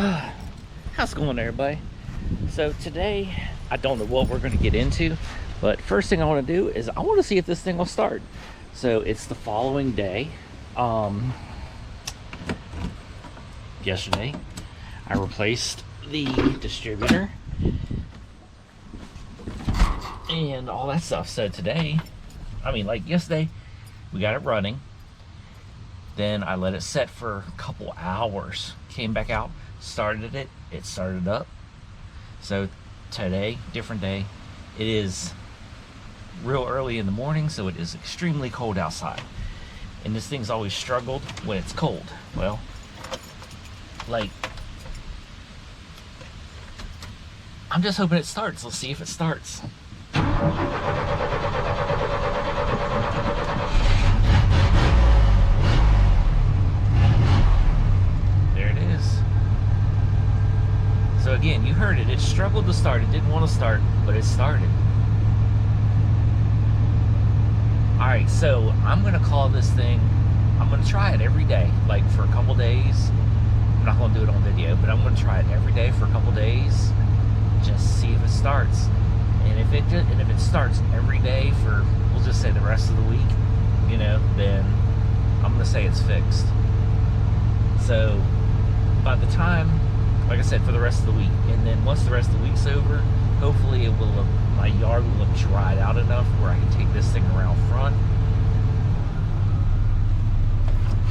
How's it going, everybody? So today, I don't know what we're going to get into, but first thing I want to do is I want to see if this thing will start. So it's the following day. Yesterday, I replaced the distributor and all that stuff. So today, I mean, like yesterday, we got it running. Then I let it set for a couple hours. Came back out, started it. It started up. So today, different day. It is real early in the morning, so it is extremely cold outside. And this thing's always struggled when it's cold. Well, like, I'm just hoping it starts. Let's see if it starts. So again, you heard it. It struggled to start. It didn't want to start, but it started. Alright, so I'm going to call this thing, I'm going to try it every day, like for a couple days. I'm not going to do it on video, but I'm going to try it every day for a couple days. Just see if it starts. And if it starts every day for, we'll just say the rest of the week, you know, then I'm going to say it's fixed. So by the time, like I said, for the rest of the week, and then once the rest of the week's over, hopefully it will look, my yard will look dried out enough where I can take this thing around front,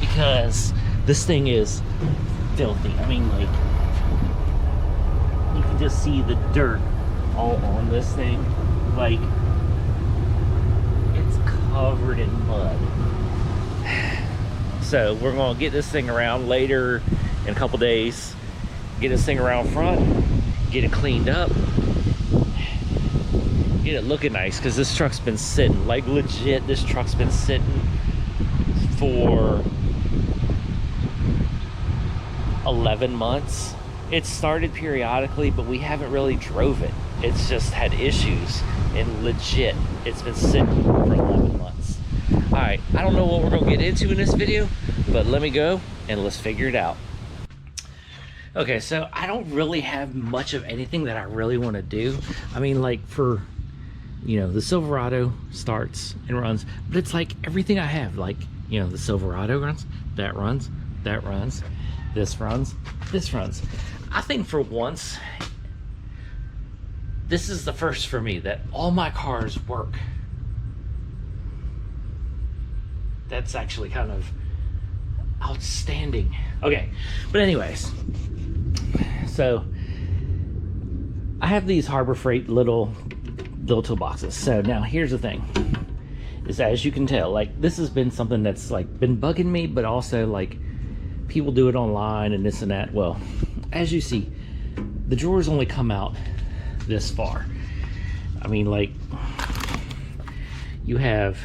because this thing is filthy. I mean, like, you can just see the dirt all on this thing. Like, it's covered in mud. So we're gonna get this thing around later in a couple days. Get this thing around front, get it cleaned up, get it looking nice, because this truck's been sitting, like legit, this truck's been sitting for 11 months. It started periodically, but we haven't really drove it. It's just had issues, and legit, it's been sitting for 11 months. All right, I don't know what we're gonna get into in this video, but let me go and let's figure it out. Okay, so I don't really have much of anything that I really want to do. I mean, like, for, you know, the Silverado starts and runs, but it's like everything I have, like, you know, the Silverado runs, that runs, that runs, this runs, this runs. I think for once, this is the first for me that all my cars work. That's actually kind of outstanding. Okay, but anyways, so I have these Harbor Freight little toolboxes. So now here's the thing, is as you can tell, like, this has been something that's like been bugging me, but also like people do it online and this and that. Well, as you see, the drawers only come out this far. I mean, like, you have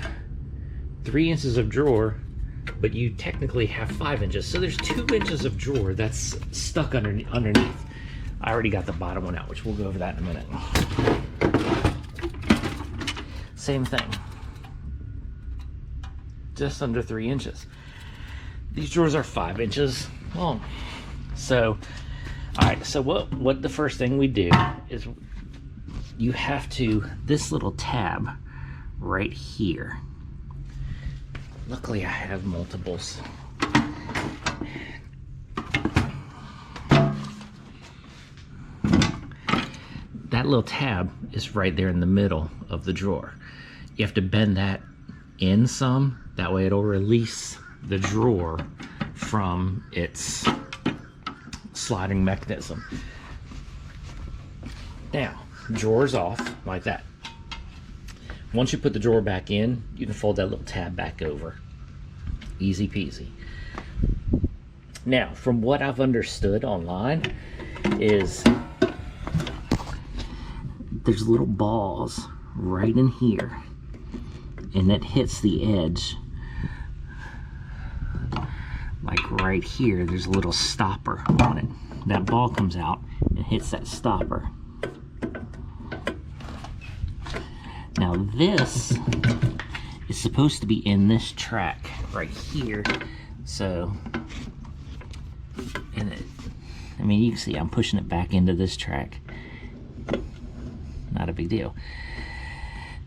3 inches of drawer, but you technically have 5 inches. So there's 2 inches of drawer that's stuck underneath. I already got the bottom one out, which we'll go over that in a minute. Same thing. Just under 3 inches. These drawers are 5 inches long. So, all right, so what the first thing we do is you have to, this little tab right here. Luckily, I have multiples. That little tab is right there in the middle of the drawer. You have to bend that in some, that way it'll release the drawer from its sliding mechanism. Now, drawer's off like that. Once you put the drawer back in, you can fold that little tab back over. Easy peasy. Now, from what I've understood online, is there's little balls right in here, and that hits the edge. Like right here, there's a little stopper on it. That ball comes out and hits that stopper. Now this is supposed to be in this track right here. So, and it, I mean, you can see I'm pushing it back into this track. Not a big deal.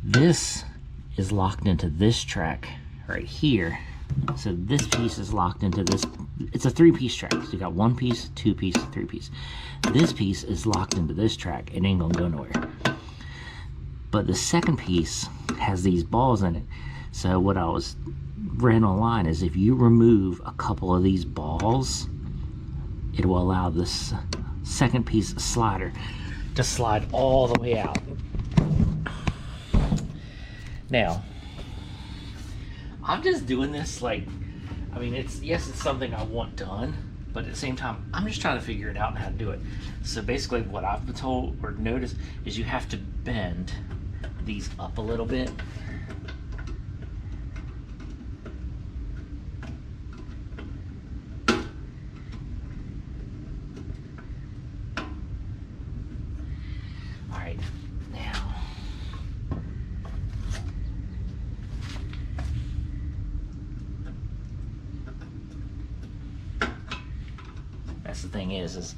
This is locked into this track right here. So this piece is locked into this. It's a 3-piece track. So you got 1 piece, 2 piece, 3 piece. This piece is locked into this track. It ain't gonna go nowhere. But the second piece has these balls in it. So what I was read online is if you remove a couple of these balls, it will allow this second piece slider to slide all the way out. Now, I'm just doing this like, I mean, yes, it's something I want done, but at the same time, I'm just trying to figure it out and how to do it. So basically what I've been told or noticed is you have to bend these up a little bit. All right, now, that's the thing is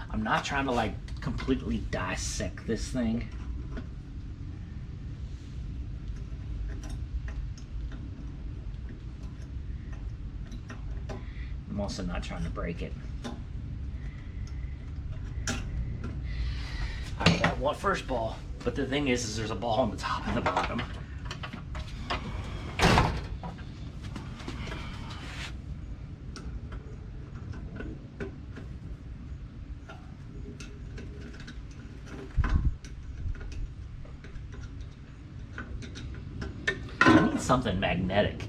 I'm not trying to like completely dissect this thing. I'm also not trying to break it. I got one first ball, but the thing is there's a ball on the top and the bottom. I need something magnetic.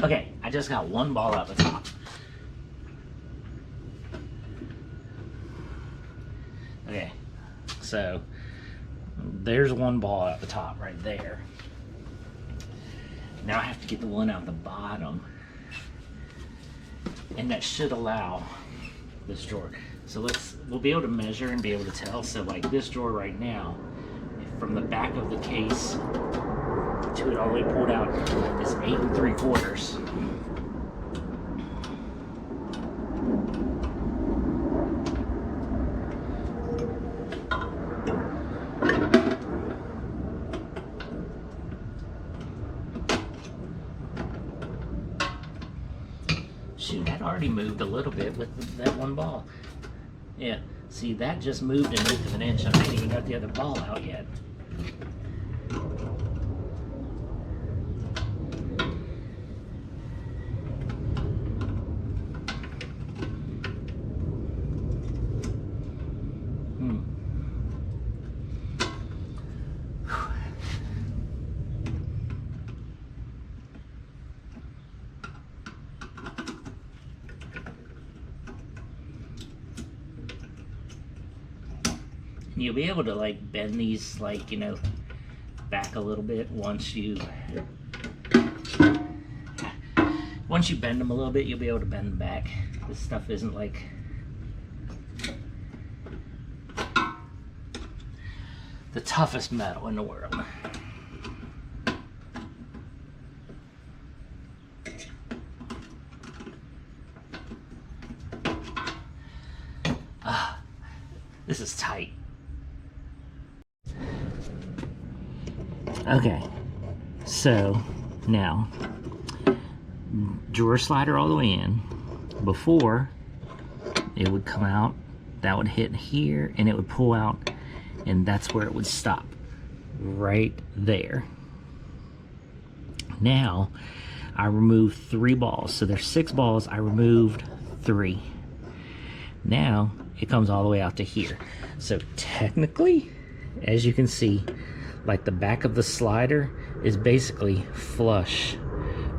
Okay, I just got one ball out the top. Okay, so there's one ball out the top right there. Now I have to get the one out the bottom. And that should allow this drawer. So we'll be able to measure and be able to tell. So like this drawer right now, from the back of the case to it all the way pulled out is 8 3/4. Shoot, that already moved a little bit with that one ball. Yeah, see, that just moved an 1/8 of an inch. I ain't even got the other ball out yet. You'll be able to like bend these like, you know, back a little bit once you bend them a little bit, you'll be able to bend them back. This stuff isn't like the toughest metal in the world. This is tight. Okay, so now drawer slider all the way in. Before it would come out, that would hit here and it would pull out, and that's where it would stop, right there. Now I removed 3 balls, so there's 6 balls. I removed 3. Now it comes all the way out to here. So technically, as you can see, like the back of the slider is basically flush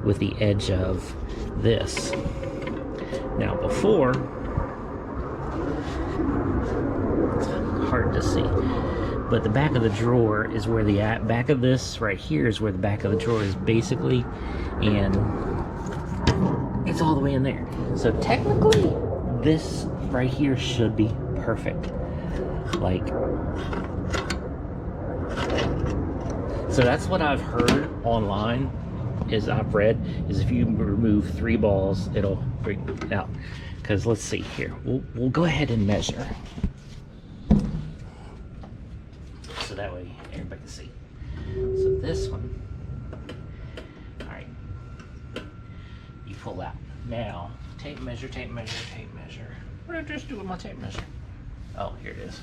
with the edge of this. Now before, it's hard to see, but the back of the drawer is where the back of this right here is where the back of the drawer is basically, and it's all the way in there. So technically, this right here should be perfect. Like, So that's what I've heard online, is I've read, is if you remove 3 balls, it'll bring it out. Because let's see here, we'll go ahead and measure. So that way everybody can see. So this one, all right, you pull out. Now, tape measure, tape measure, tape measure. What did I just do with my tape measure? Oh, here it is.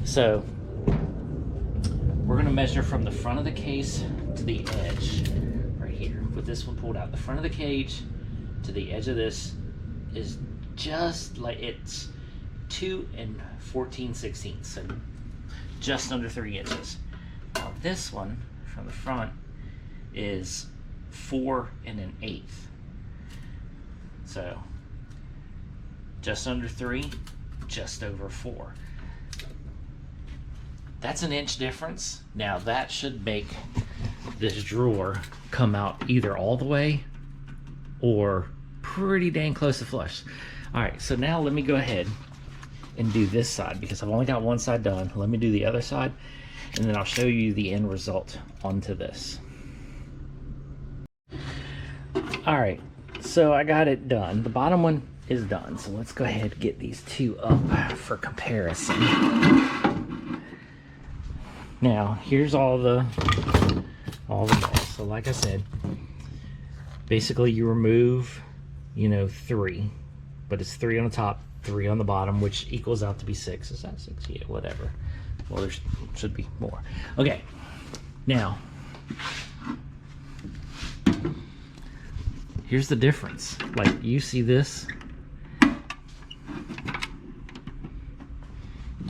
So we're going to measure from the front of the case to the edge right here. With this one pulled out, the front of the cage to the edge of this is just like, it's 2 14/16, so just under 3 inches. Now this one from the front is 4 1/8, so just under 3, just over 4. That's an inch difference. Now that should make this drawer come out either all the way or pretty dang close to flush. All right, so now let me go ahead and do this side, because I've only got one side done. Let me do the other side, and then I'll show you the end result onto this. All right, so I got it done. The bottom one is done, so let's go ahead and get these two up for comparison. Now, here's all the balls. So like I said, basically you remove, 3, but it's 3 on the top, 3 on the bottom, which equals out to be 6. Is that 6? Yeah, whatever. Well, there should be more. Okay, now, here's the difference. Like, you see this,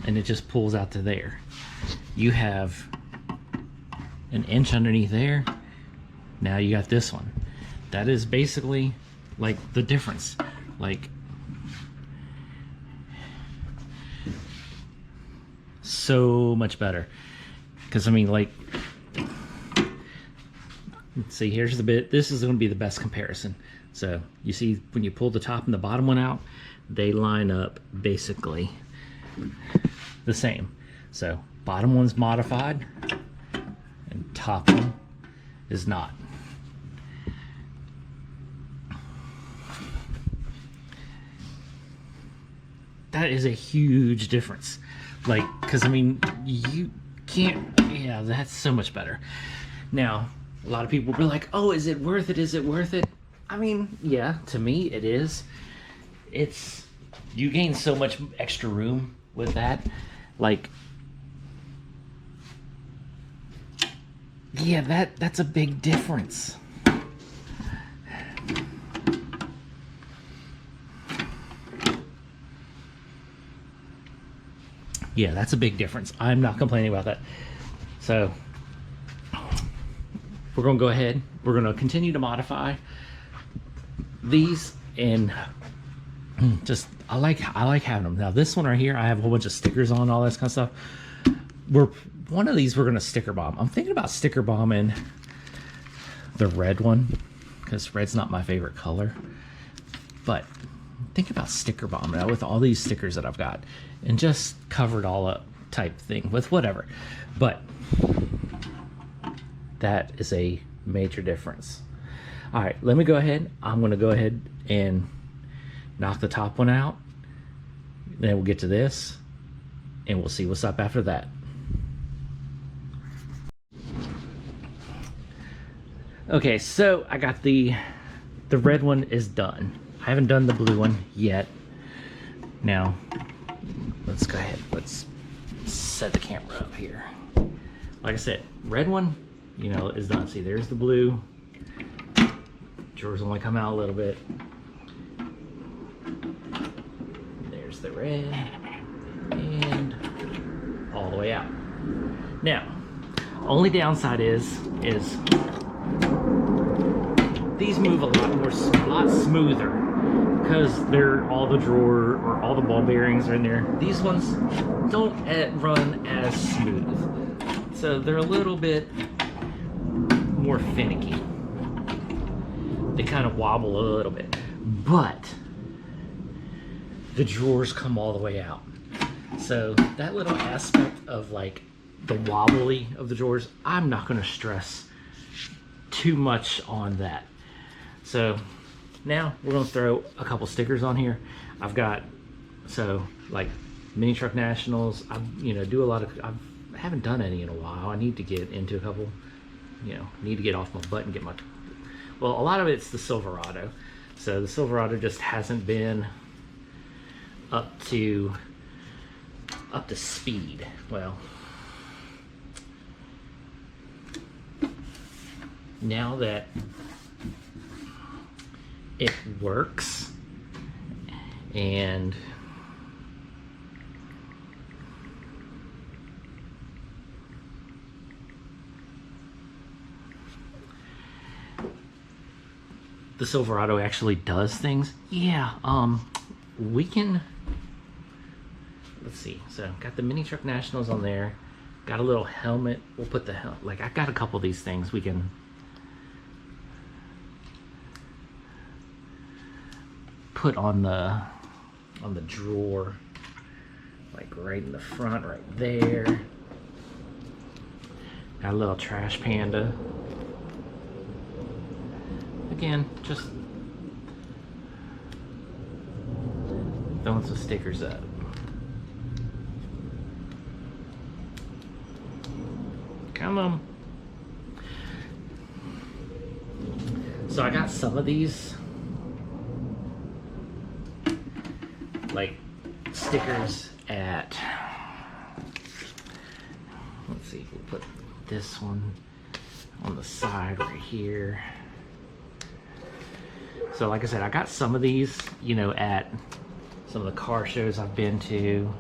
and it just pulls out to there. You have an inch underneath there. Now you got this one. That is basically like the difference. Like, so much better. Because I mean, like, let's see, here's the bit. This is going to be the best comparison. So you see when you pull the top and the bottom one out, they line up basically the same. So bottom one's modified and top one is not. That is a huge difference. Like, because I mean, you can't, yeah, that's so much better. Now, a lot of people will be like, oh, is it worth it? Is it worth it? I mean, yeah, to me it is. It's, you gain so much extra room with that. Like, yeah, that's a big difference. Yeah, that's a big difference. I'm not complaining about that. So we're gonna go ahead. We're gonna continue to modify these, and just I like having them. Now this one right here, I have a whole bunch of stickers on, all that kind of stuff. One of these we're gonna sticker bomb. I'm thinking about sticker bombing the red one, because red's not my favorite color. But think about sticker bombing out with all these stickers that I've got, and just cover it all up type thing with whatever. But that is a major difference. All right, let me go ahead. I'm gonna go ahead and knock the top one out. Then we'll get to this, and we'll see what's up after that. Okay, so I got the red one is done. I haven't done the blue one yet. Now, let's go ahead. Let's set the camera up here. Like I said, red one, is done. See, there's the blue. Drawers only come out a little bit. There's the red, and all the way out. Now, only downside is these move a lot smoother, because they're all the drawer or all the ball bearings are in there. These ones don't run as smooth, so they're a little bit more finicky. They kind of wobble a little bit, but the drawers come all the way out. So that little aspect of like the wobbly of the drawers, I'm not going to stress too much on that. So now we're going to throw a couple stickers on here. I've got, so like Mini Truck Nationals, I do a lot of, I haven't done any in a while. I need to get into a couple, need to get off my butt and get my, well, a lot of it's the Silverado. So the Silverado just hasn't been up to speed. Well, now that it works and the Silverado actually does things, yeah, we can, let's see, so got the Mini Truck Nationals on there, got a little helmet, we'll put the helmet, like I got a couple of these things we can put on the drawer, like right in the front, right there. Got a little trash panda. Again, just throwing some stickers up. Come on. So I got some of these like stickers at, let's see, we'll put this one on the side right here. So like I said, I got some of these, at some of the car shows I've been to.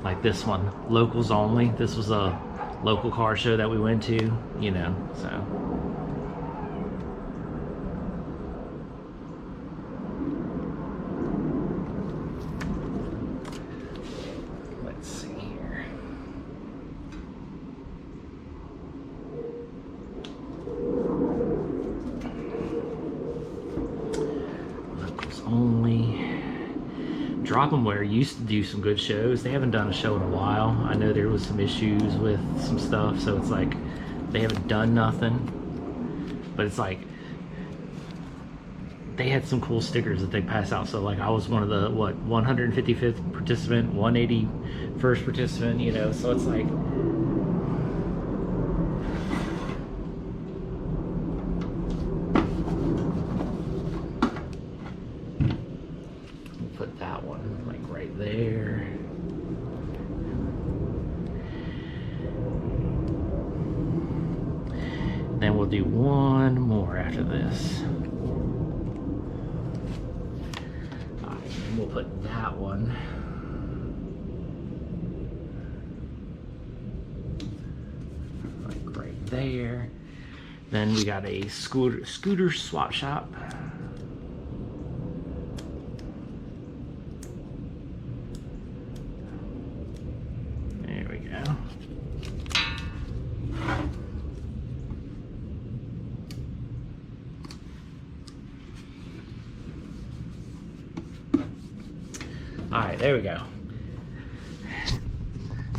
Like this one, locals only. This was a local car show that we went to, so. Let's see here. Locals only. Drop 'em Where used to do some good shows. They haven't done a show in a while. I know there was some issues with some stuff, so it's like they haven't done nothing. But it's like they had some cool stickers that they pass out. So like I was one of the 155th participant, 181st participant, so it's like put that one like right there. Then we'll do one more after this. All right, and we'll put that one like right there. Then we got a scooter swap shop. All right, there we go.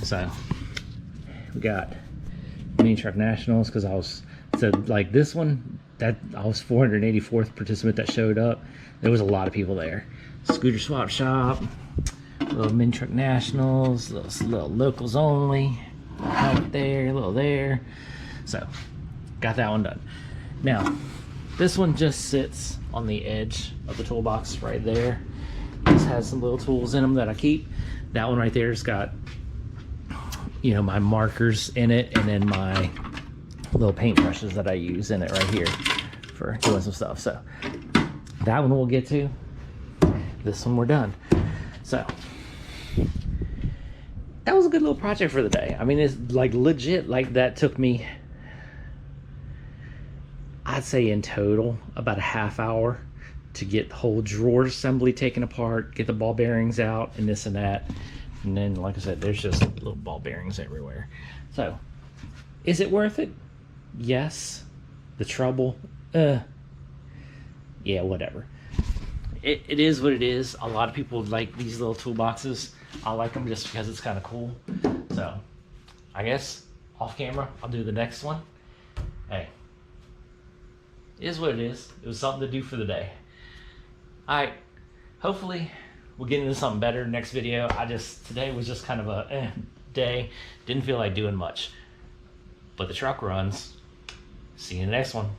So we got Mini Truck Nationals because I was, so like this one, that I was 484th participant that showed up. There was a lot of people there. Scooter swap shop, little Mini Truck Nationals, little locals only, little helmet there, a little there. So got that one done. Now this one just sits on the edge of the toolbox right there. This has some little tools in them that I keep. That one right there's got, my markers in it, and then my little paint brushes that I use in it right here for doing some stuff. So that one we'll get to. This one we're done. So that was a good little project for the day. I mean, it's like legit, like that took me, I'd say in total about a half hour to get the whole drawer assembly taken apart, get the ball bearings out and this and that. And then, like I said, there's just little ball bearings everywhere. So is it worth it? Yes. The trouble? Yeah, whatever. it is what it is. A lot of people like these little toolboxes. I like them just because it's kind of cool. So I guess off camera, I'll do the next one. Hey, it is what it is. It was something to do for the day. All right, hopefully we'll get into something better next video. Today was just kind of a day. Didn't feel like doing much, but the truck runs. See you in the next one.